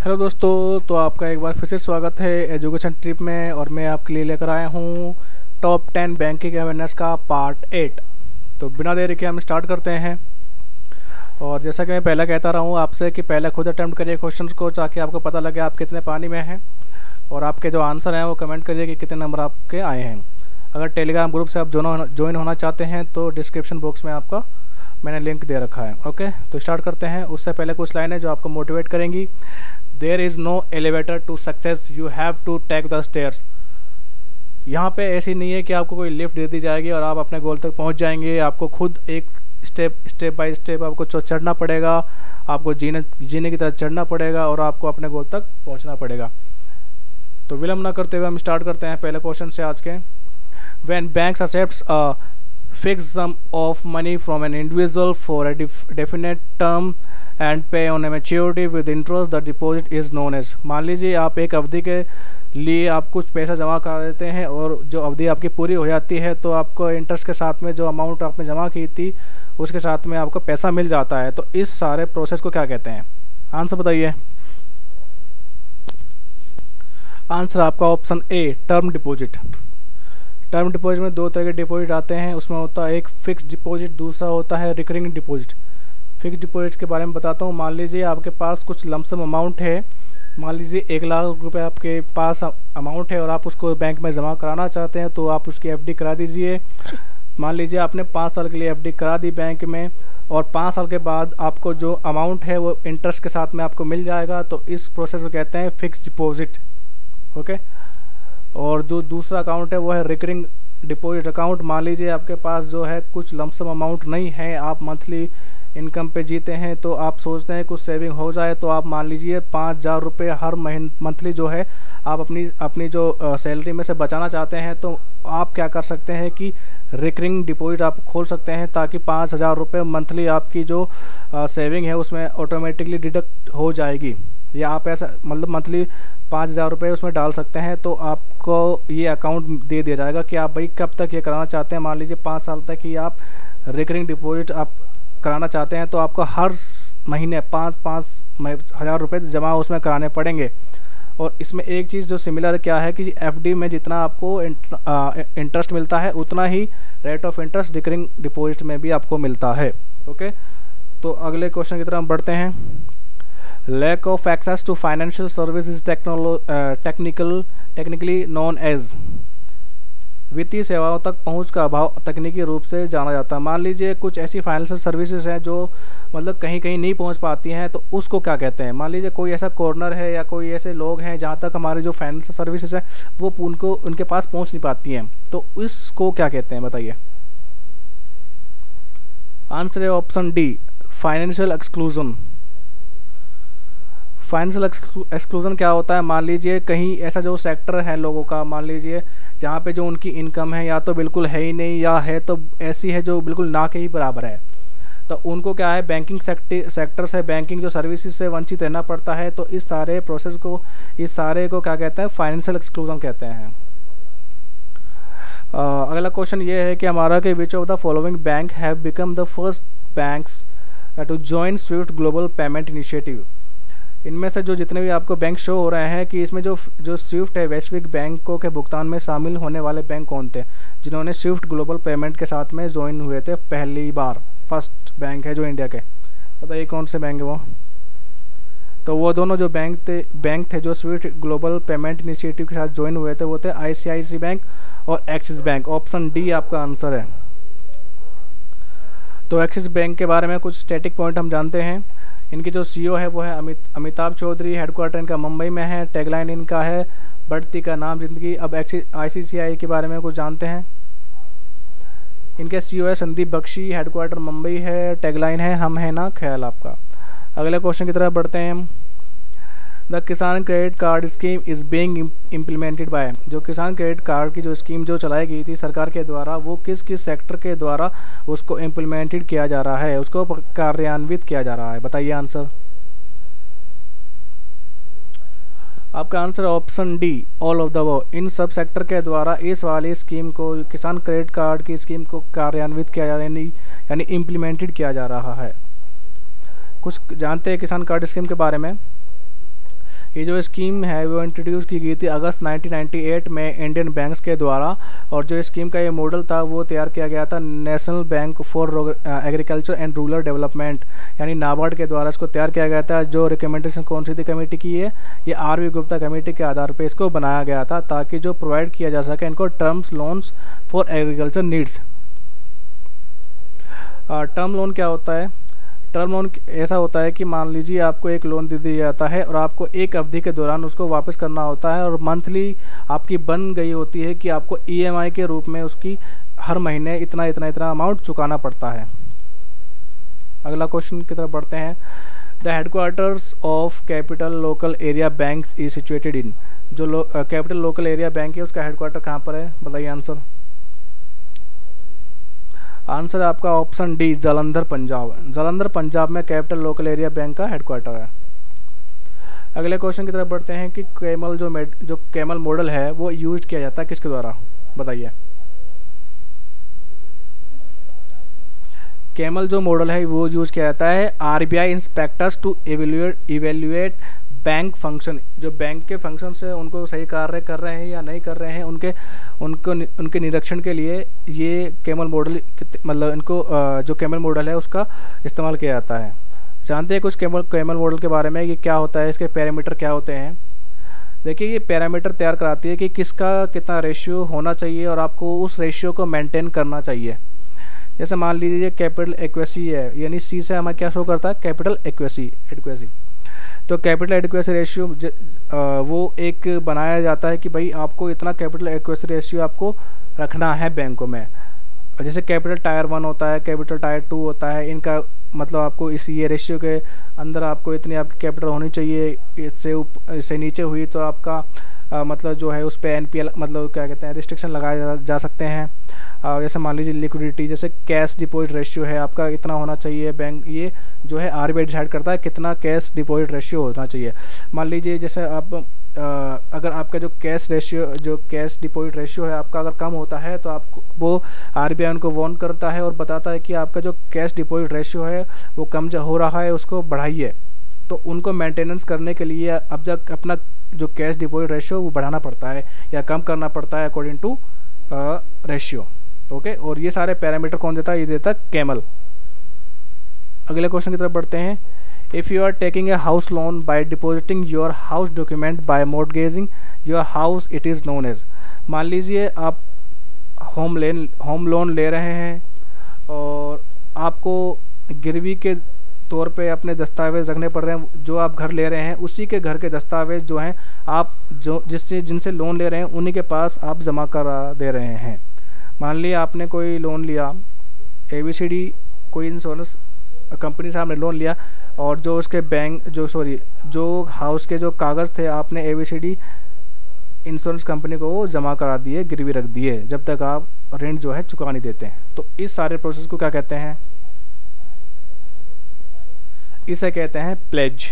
Hello दोस्तों, तो आपका एक बार फिर से स्वागत है एजुकेशन ट्रिप में। और मैं आपके लिए लेकर आया हूँ टॉप 10 बैंकिंग अवेयरनेस का पार्ट 8। तो बिना देरी के हम स्टार्ट करते हैं। और जैसा कि मैं पहले कहता रहा हूँ आपसे कि पहले खुद अटेम्प्ट करिए क्वेश्चंस को, ताकि आपको पता लगे आप कितने पानी में हैं। और आपके जो आंसर हैं वो कमेंट करिए कि कितने नंबर आपके आए हैं। अगर टेलीग्राम ग्रुप से आप ज्वाइन होना चाहते हैं तो डिस्क्रिप्शन बॉक्स में आपका मैंने लिंक दे रखा है। ओके, तो स्टार्ट करते हैं। उससे पहले कुछ लाइनें जो आपको मोटिवेट करेंगी। There is no elevator to success, you have to take the stairs. यहाँ पे ऐसी नहीं है कि आपको कोई लिफ्ट दे दी जाएगी और आप अपने गोल तक पहुँच जाएंगे। आपको खुद एक स्टेप बाय स्टेप आपको चढ़ना पड़ेगा। आपको जीने की तरह चढ़ना पड़ेगा और आपको अपने गोल तक पहुँचना पड़ेगा। तो विलम्ब ना करते हुए हम स्टार्ट करते हैं पहले क्वेश्चन से आज के। When banks accepts a fixed sum of money from an individual for a definite term and pay on a maturity with interest, the deposit is known as। मान लीजिए आप एक अवधि के लिए आप कुछ पैसा जमा कर देते हैं और जो अवधि आपकी पूरी हो जाती है तो आपको इंटरेस्ट के साथ में जो अमाउंट आपने जमा की थी उसके साथ में आपको पैसा मिल जाता है। तो इस सारे प्रोसेस को क्या कहते हैं? आंसर बताइए। आंसर आपका option A, term deposit. Term deposit में दो तरह के डिपॉजिट आते हैं। उसमें होता है एक फिक्स डिपॉजिट, दूसरा होता है रिकरिंग डिपॉजिट। फिक्स डिपॉजिट के बारे में बताता हूँ। मान लीजिए आपके पास कुछ लमसम अमाउंट है। मान लीजिए 1 लाख रुपए आपके पास अमाउंट है और आप उसको बैंक में जमा कराना चाहते हैं, तो आप उसकी एफडी करा दीजिए। मान लीजिए आपने 5 साल के लिए एफडी करा दी बैंक में और 5 साल के बाद आपको जो अमाउंट है वो इंटरेस्ट के साथ में आपको मिल जाएगा। तो इस प्रोसेस को कहते हैं फिक्स डिपॉजिट। ओके, और जो दूसरा अकाउंट है वो है रिकरिंग डिपॉजिट अकाउंट। मान लीजिए आपके पास जो है कुछ लमसम अमाउंट नहीं है, आप मंथली इनकम पे जीते हैं, तो आप सोचते हैं कुछ सेविंग हो जाए। तो आप मान लीजिए 5,000 रुपये हर महीने मंथली जो है आप अपनी जो सैलरी में से बचाना चाहते हैं, तो आप क्या कर सकते हैं कि रिकरिंग डिपॉजिट आप खोल सकते हैं, ताकि 5,000 रुपये मंथली आपकी जो सेविंग है उसमें ऑटोमेटिकली डिडक्ट हो जाएगी। या आप ऐसा मतलब मंथली 5,000 रुपये उसमें डाल सकते हैं, तो आपको ये अकाउंट दे दिया जाएगा कि आप भाई कब तक ये कराना चाहते हैं। मान लीजिए 5 साल तक ही आप रिकरिंग डिपॉजिट आप कराना चाहते हैं, तो आपको हर महीने 5-5 हज़ार रुपये जमा उसमें कराने पड़ेंगे। और इसमें एक चीज़ जो सिमिलर क्या है कि एफडी में जितना आपको इंटरेस्ट मिलता है उतना ही rate of interest recurring deposit में भी आपको मिलता है। ओके, तो अगले क्वेश्चन की तरफ हम बढ़ते हैं। Lack of access to financial service is technically non age. वित्तीय सेवाओं तक पहुंच का अभाव तकनीकी रूप से जाना जाता है। मान लीजिए कुछ ऐसी फाइनेंशियल सर्विसेज हैं जो मतलब कहीं कहीं नहीं पहुंच पाती हैं, तो उसको क्या कहते हैं? मान लीजिए कोई ऐसा कॉर्नर है या कोई ऐसे लोग हैं जहां तक हमारी जो फाइनेंशियल सर्विसेज हैं वो उनके पास पहुंच नहीं पाती हैं, तो इसको क्या कहते हैं बताइए। आंसर है option D, financial exclusion. Financial exclusion क्या होता है? मान लीजिए कहीं ऐसा जो सेक्टर है लोगों का, मान लीजिए जहाँ पे जो उनकी इनकम है या तो बिल्कुल है ही नहीं या है तो ऐसी है जो बिल्कुल ना के ही बराबर है, तो उनको क्या है बैंकिंग सेक्टर से, बैंकिंग जो सर्विसेज से वंचित रहना पड़ता है। तो इस सारे प्रोसेस को, इस सारे को क्या कहते हैं? फाइनेंशियल एक्सक्लूजन कहते हैं। अगला क्वेश्चन ये है कि हमारा कि which of the following bank have become the first banks to join SWIFT global payment initiative. इनमें से जो जितने भी आपको बैंक शो हो रहे हैं कि इसमें जो स्विफ्ट है, वैश्विक बैंकों के भुगतान में शामिल होने वाले बैंक कौन थे जिन्होंने स्विफ्ट ग्लोबल पेमेंट के साथ में ज्वाइन हुए थे पहली बार? फर्स्ट बैंक है जो इंडिया के, बताइए कौन से बैंक है वो? तो वो दोनों जो बैंक थे जो स्विफ्ट ग्लोबल पेमेंट इनिशिएटिव के साथ ज्वाइन हुए थे वो थे ICICI बैंक और एक्सिस बैंक। ऑप्शन डी आपका आंसर है। तो एक्सिस बैंक के बारे में कुछ स्टैटिक पॉइंट हम जानते हैं। इनके जो CEO है वो है अमिताभ चौधरी। हेडक्वार्टर इनका मुंबई में है। टैगलाइन इनका है बढ़ती का नाम जिंदगी। अब ICICI के बारे में कुछ जानते हैं। इनके CEO है संदीप बख्शी। हेडक्वार्टर मुंबई है। टैगलाइन है हम है ना ख्याल आपका। अगले क्वेश्चन की तरफ बढ़ते हैं हम। द किसान credit card scheme is being implemented by. जो किसान क्रेडिट कार्ड की जो स्कीम जो चलाई गई थी सरकार के द्वारा, वो किस किस सेक्टर के द्वारा उसको इम्प्लीमेंटेड किया जा रहा है, उसको कार्यान्वित किया जा रहा है? बताइए आंसर। आपका answer option D, all of the above. इन सब सेक्टर के द्वारा इस वाली स्कीम को, किसान क्रेडिट कार्ड की स्कीम को कार्यान्वित किया जा रहा है, यानी इम्प्लीमेंटेड किया जा रहा है। कुछ जानते हैं किसान कार्ड स्कीम के बारे में। ये जो स्कीम है वो इंट्रोड्यूस की गई थी अगस्त 1998 में इंडियन बैंक्स के द्वारा, और जो स्कीम का ये मॉडल था वो तैयार किया गया था national bank for agriculture and rural development यानी नाबार्ड के द्वारा इसको तैयार किया गया था। जो रिकमेंडेशन कौन सी थी कमेटी की है, ये आर.वी. गुप्ता कमेटी के आधार पर इसको बनाया गया था, ताकि जो प्रोवाइड किया जा सके इनको terms loans for agriculture needs. Term loan क्या होता है? टर्म लोन ऐसा होता है कि मान लीजिए आपको एक लोन दे दिया जाता है और आपको एक अवधि के दौरान उसको वापस करना होता है, और मंथली आपकी बन गई होती है कि आपको ईएमआई के रूप में उसकी हर महीने इतना इतना इतना अमाउंट चुकाना पड़ता है। अगला क्वेश्चन की तरफ बढ़ते हैं। The headquarters of capital local area banks is situated in. जो कैपिटल लोकल एरिया बैंक है उसका हेडक्वार्टर कहाँ पर है, बताइए आंसर। आंसर है आपका ऑप्शन डी, जालंधर पंजाब। जालंधर पंजाब में कैपिटल लोकल एरिया बैंक का हेडक्वार्टर है। अगले क्वेश्चन की तरफ बढ़ते हैं कि कैमल जो कैमल मॉडल है वो यूज किया जाता है किसके द्वारा, बताइए। कैमल जो मॉडल है वो यूज किया जाता है RBI inspectors to evaluate bank function. जो बैंक के फंक्शन से उनको सही कार्य कर रहे हैं या नहीं कर रहे हैं उनके निरीक्षण के लिए ये कैमल मॉडल मतलब इनको जो कैमल मॉडल है उसका इस्तेमाल किया जाता है। जानते हैं कुछ कैमल मॉडल के बारे में, ये क्या होता है, इसके पैरामीटर क्या होते हैं। देखिए ये पैरामीटर तैयार कराती है कि किसका कितना रेशियो होना चाहिए और आपको उस रेशियो को मेंटेन करना चाहिए। जैसे मान लीजिए कैपिटल एक्वेसी है, यानी सी से हमें क्या शो करता है, कैपिटल एक्वेसी। तो कैपिटल एडिक्वेसी रेशियो वो एक बनाया जाता है कि भाई आपको इतना कैपिटल एडिक्वेसी रेशियो आपको रखना है बैंकों में। जैसे कैपिटल टायर 1 होता है, कैपिटल टायर 2 होता है, इनका मतलब आपको इस ये रेशियो के अंदर आपको इतनी आपकी कैपिटल होनी चाहिए। इससे नीचे हुई तो आपका मतलब जो है उस पर एनपीएल मतलब क्या कहते हैं रिस्ट्रिक्शन लगाए जा सकते हैं। जैसे मान लीजिए लिक्विडिटी, जैसे कैश डिपॉजिट रेशियो है आपका इतना होना चाहिए। बैंक ये जो है आरबीआई डिसाइड करता है कितना कैश डिपॉजिट रेशियो होना चाहिए। मान लीजिए जैसे आप अगर आपका जो कैश डिपॉजिट रेशियो है आपका अगर कम होता है तो आपको वो आरबीआई उनको वार्न करता है और बताता है कि आपका जो कैश डिपॉजिट रेशियो है वो कम हो रहा है, उसको बढ़ाइए। तो उनको मेंटेनेंस करने के लिए अब जब अपना जो कैश डिपॉजिट रेशियो वो बढ़ाना पड़ता है या कम करना पड़ता है अकॉर्डिंग टू रेशियो। ओके, और ये सारे पैरामीटर कौन देता है, ये देता है कैमल। अगले क्वेश्चन की तरफ बढ़ते हैं। If you are taking a house loan by depositing your house document by mortgaging your house, it is known as. मान लीजिए आप होम लोन ले रहे हैं और आपको गिरवी के तौर पे अपने दस्तावेज़ रखने पड़ रहे हैं। जो आप घर ले रहे हैं उसी के घर के दस्तावेज़ जो हैं आप जिनसे लोन ले रहे हैं उन्हीं के पास आप जमा करा दे रहे हैं। मान लिया आपने कोई लोन लिया, ABCD कोई इंश्योरेंस कंपनी से आपने लोन लिया और जो उसके जो हाउस के जो कागज़ थे आपने ABCD इंश्योरेंस कंपनी को वो जमा करा दिए, गिरवी रख दिए जब तक आप रेंट जो है चुका नहीं देते हैं। तो इस सारे प्रोसेस को क्या कहते हैं, इसे कहते हैं प्लेज।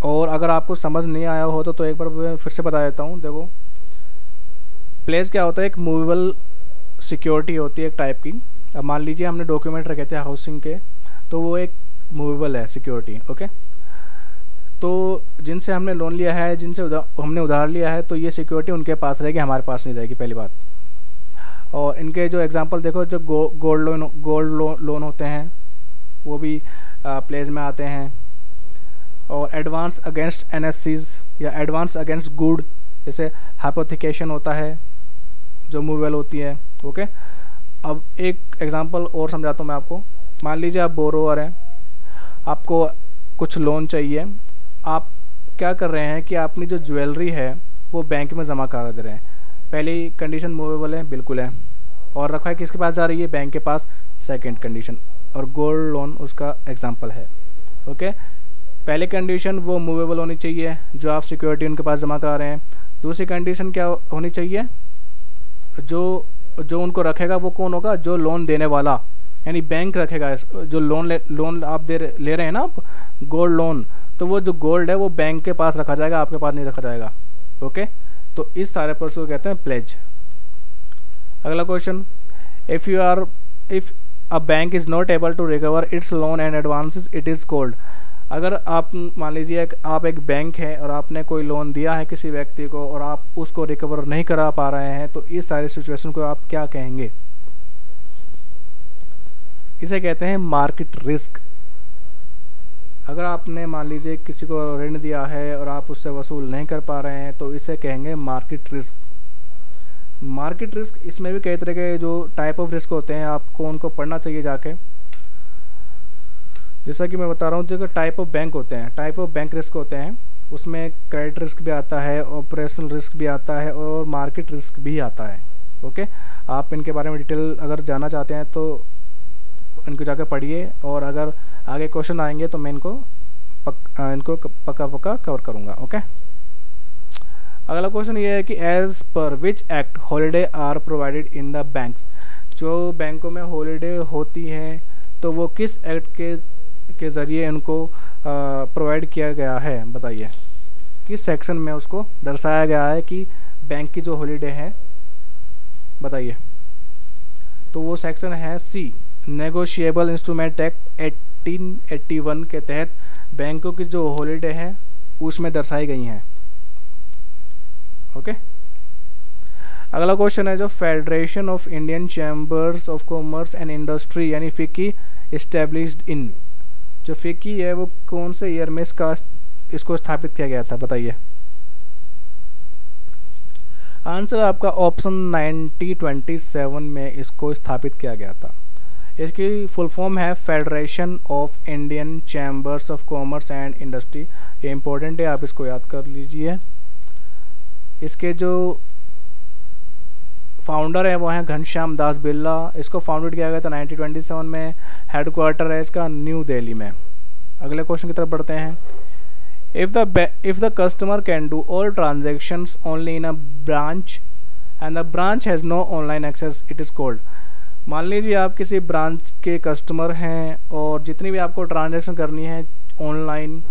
और अगर आपको समझ नहीं आया हो तो एक बार मैं फिर से बता देता हूँ। देखो प्लेज क्या होता है, एक मूवेबल सिक्योरिटी होती है एक टाइप की। अब मान लीजिए हमने डॉक्यूमेंट रखे थे हाउसिंग के, तो वो एक मूवेबल है सिक्योरिटी। ओके, तो जिनसे हमने लोन लिया है, जिनसे हमने उधार लिया है, तो ये सिक्योरिटी उनके पास रहेगी, हमारे पास नहीं रहेगी, पहली बात। और इनके जो एग्जांपल देखो, जो गोल्ड लोन होते हैं वो भी प्लेज में आते हैं। और एडवांस अगेंस्ट NSCs या एडवांस अगेंस्ट गुड, जैसे हाइपोथिकेशन होता है जो मूवेबल होती है। ओके, अब एक एग्जांपल और समझाता हूँ मैं आपको। मान लीजिए आप बोरोवर हैं, आपको कुछ लोन चाहिए। आप क्या कर रहे हैं कि अपनी जो ज्वेलरी है वो बैंक में जमा करा दे रहे हैं। पहली कंडीशन मूवेबल है, बिल्कुल है, और रखा है किसके पास जा रही है, बैंक के पास। सेकंड कंडीशन, और गोल्ड लोन उसका एग्जांपल है। ओके, पहली कंडीशन वो मूवेबल होनी चाहिए जो आप सिक्योरिटी उनके पास जमा करा रहे हैं। दूसरी कंडीशन क्या होनी चाहिए, जो उनको रखेगा वो कौन होगा, जो लोन देने वाला, यानी बैंक रखेगा। जो लोन आप ले रहे हैं ना आप गोल्ड लोन, तो वो जो गोल्ड है वो बैंक के पास रखा जाएगा, आपके पास नहीं रखा जाएगा। ओके, तो इस सारे प्रोसेस को कहते हैं प्लेज। अगला question, if a bank is not able to recover its loan and advances, it is called. अगर आप मान लीजिए आप एक बैंक है और आपने कोई लोन दिया है किसी व्यक्ति को और आप उसको रिकवर नहीं करा पा रहे हैं, तो इस सारी सिचुएशन को आप क्या कहेंगे? इसे कहते हैं मार्केट रिस्क। अगर आपने मान लीजिए किसी को ऋण दिया है और आप उससे वसूल नहीं कर पा रहे हैं, तो इसे कहेंगे मार्केट रिस्क। मार्केट रिस्क, इसमें भी कई तरह के जो टाइप ऑफ रिस्क होते हैं, आपको उनको पढ़ना चाहिए जाके। जैसा कि मैं बता रहा हूँ, जो टाइप ऑफ बैंक होते हैं, टाइप ऑफ बैंक रिस्क होते हैं, उसमें क्रेडिट रिस्क भी आता है, ऑपरेशनल रिस्क भी आता है और मार्केट रिस्क भी आता है। ओके, आप इनके बारे में डिटेल अगर जानना चाहते हैं तो इनको जाकर पढ़िए, और अगर आगे क्वेश्चन आएंगे तो मैं इनको पक्का कवर करूँगा। ओके, अगला क्वेश्चन ये है कि as per which act holiday are provided in the banks. जो बैंकों में हॉलीडे होती हैं तो वो किस एक्ट के ज़रिए इनको प्रोवाइड किया गया है? बताइए, किस सेक्शन में उसको दर्शाया गया है कि बैंक की जो हॉलीडे है, बताइए। तो वो सेक्शन है सी, नेगोशिएबल इंस्ट्रूमेंट एक्ट 1881 के तहत बैंकों की जो हॉलीडे हैं उसमें दर्शाई गई हैं। ओके, अगला क्वेश्चन है जो federation of Indian chambers of commerce and industry यानी फिक्की इस्टेब्लिश्ड इन, जो फिक्की है वो कौन से ईयर में इसको स्थापित किया गया था? बताइए। आंसर आपका ऑप्शन 1927 में इसको स्थापित किया गया था। इसकी फुल फॉर्म है federation of Indian chambers of commerce and industry. ये इंपॉर्टेंट है, आप इसको याद कर लीजिए। इसके जो फाउंडर है वो हैं घनश्याम दास बिरला। इसको फाउंडेड किया गया था 1927 में। हेडक्वार्टर है इसका न्यू दिल्ली में। अगले क्वेश्चन की तरफ बढ़ते हैं। If the customer can do all transactions only in a branch and the branch has no online access, it is called. मान लीजिए आप किसी ब्रांच के कस्टमर हैं और जितनी भी आपको ट्रांजैक्शन करनी है ऑनलाइन,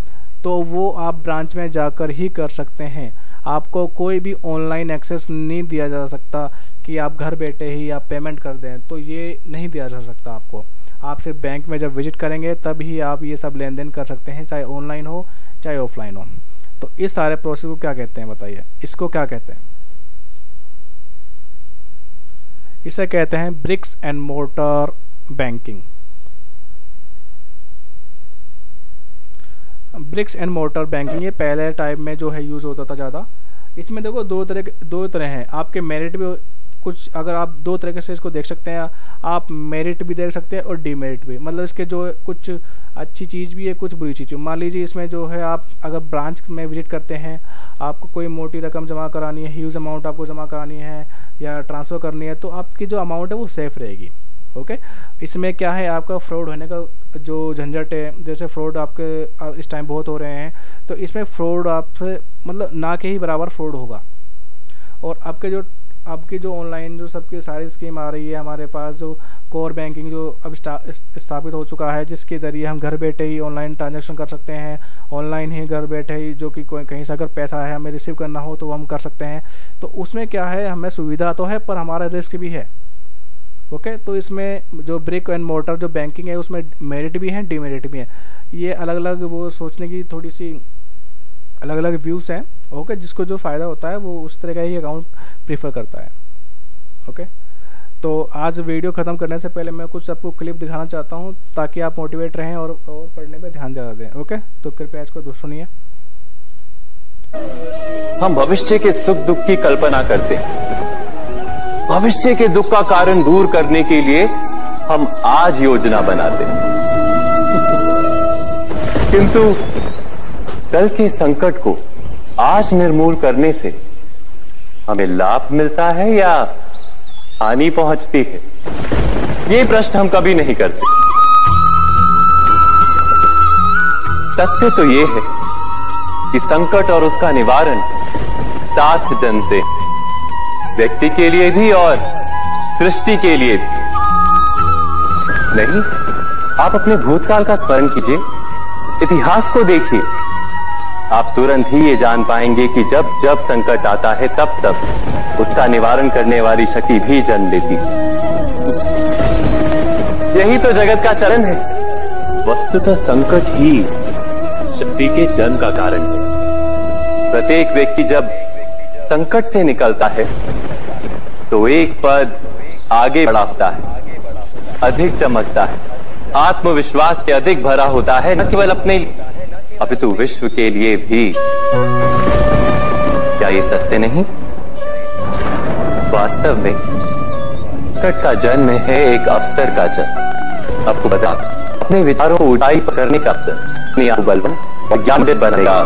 तो वो आप ब्रांच में जाकर ही कर सकते हैं। आपको कोई भी ऑनलाइन एक्सेस नहीं दिया जा सकता कि आप घर बैठे ही आप पेमेंट कर दें, तो ये नहीं दिया जा सकता आपको। आप सिर्फ बैंक में जब विजिट करेंगे तब ही आप ये सब लेन देन कर सकते हैं, चाहे ऑनलाइन हो चाहे ऑफलाइन हो। तो इस सारे प्रोसेस को क्या कहते हैं? बताइए, इसको क्या कहते हैं? इसे कहते हैं bricks and mortar banking. Bricks and mortar banking ये पहले टाइप में जो है यूज़ होता था ज़्यादा। इसमें देखो दो तरह हैं। आपके मेरिट भी कुछ, अगर आप दो तरीके से इसको देख सकते हैं, आप मेरिट भी देख सकते हैं और डीमेरिट भी। मतलब इसके जो कुछ अच्छी चीज़ भी है, कुछ बुरी चीज़ भी। मान लीजिए इसमें जो है आप अगर ब्रांच में विजिट करते हैं, आपको कोई मोटी रकम जमा करानी है, ह्यूज अमाउंट आपको जमा करानी है या ट्रांसफ़र करनी है, तो आपकी जो अमाउंट है वो सेफ़ रहेगी। ओके, इसमें क्या है, आपका फ्रॉड होने का जो झंझट है, जैसे फ्रॉड आपके इस टाइम बहुत हो रहे हैं, तो इसमें फ्रॉड आपसे मतलब ना के ही बराबर फ्रॉड होगा। और आपकी जो ऑनलाइन जो सबकी सारी स्कीम आ रही है हमारे पास, जो कोर बैंकिंग जो अब स्थापित हो चुका है, जिसके ज़रिए हम घर बैठे ही ऑनलाइन ट्रांजैक्शन कर सकते हैं, ऑनलाइन ही घर बैठे ही जो कि कोई कहीं से अगर पैसा है हमें रिसीव करना हो तो हम कर सकते हैं। तो उसमें क्या है, हमें सुविधा तो है पर हमारा रिस्क भी है। ओके, तो इसमें जो ब्रिक एंड मोर्टर जो बैंकिंग है उसमें मेरिट भी है, डीमेरिट भी है। ये अलग अलग वो सोचने की थोड़ी सी अलग अलग व्यूज़ हैं। ओके, जिसको जो फ़ायदा होता है वो उस तरह का ही अकाउंट प्रीफर करता है। ओके, तो आज वीडियो ख़त्म करने से पहले मैं कुछ आपको क्लिप दिखाना चाहता हूँ ताकि आप मोटिवेट रहें और पढ़ने पे ध्यान ज़्यादा दें। ओके, तो कृपया इसको सुनिए। हम भविष्य के सुख दुख की कल्पना करते हैं। भविष्य के दुख का कारण दूर करने के लिए हम आज योजना बनाते हैं, किंतु कल के संकट को आज निर्मूल करने से हमें लाभ मिलता है या हानि पहुंचती है, ये प्रश्न हम कभी नहीं करते। सत्य तो ये है कि संकट और उसका निवारण सात जन से, व्यक्ति के लिए भी और सृष्टि के लिए भी। नहीं, आप अपने भूतकाल का स्मरण कीजिए, इतिहास को देखिए, आप तुरंत ही ये जान पाएंगे कि जब जब संकट आता है तब तब उसका निवारण करने वाली शक्ति भी जन्म लेती है। यही तो जगत का चलन है। वस्तुतः संकट ही शक्ति के जन्म का कारण है। प्रत्येक व्यक्ति जब संकट से निकलता है तो एक पद आगे बढ़ा होता है, अधिक चमकता है, आत्मविश्वास से अधिक भरा होता है, न केवल अपने लिए अपितु विश्व के लिए भी। क्या ये सत्य नहीं? वास्तव में संकट का जन्म है एक अवसर का जन्म। आपको बता, अपने विचारों को ऊंचाई पर करने का अवसर, अपनी बलवान और ज्ञान बनाएगा।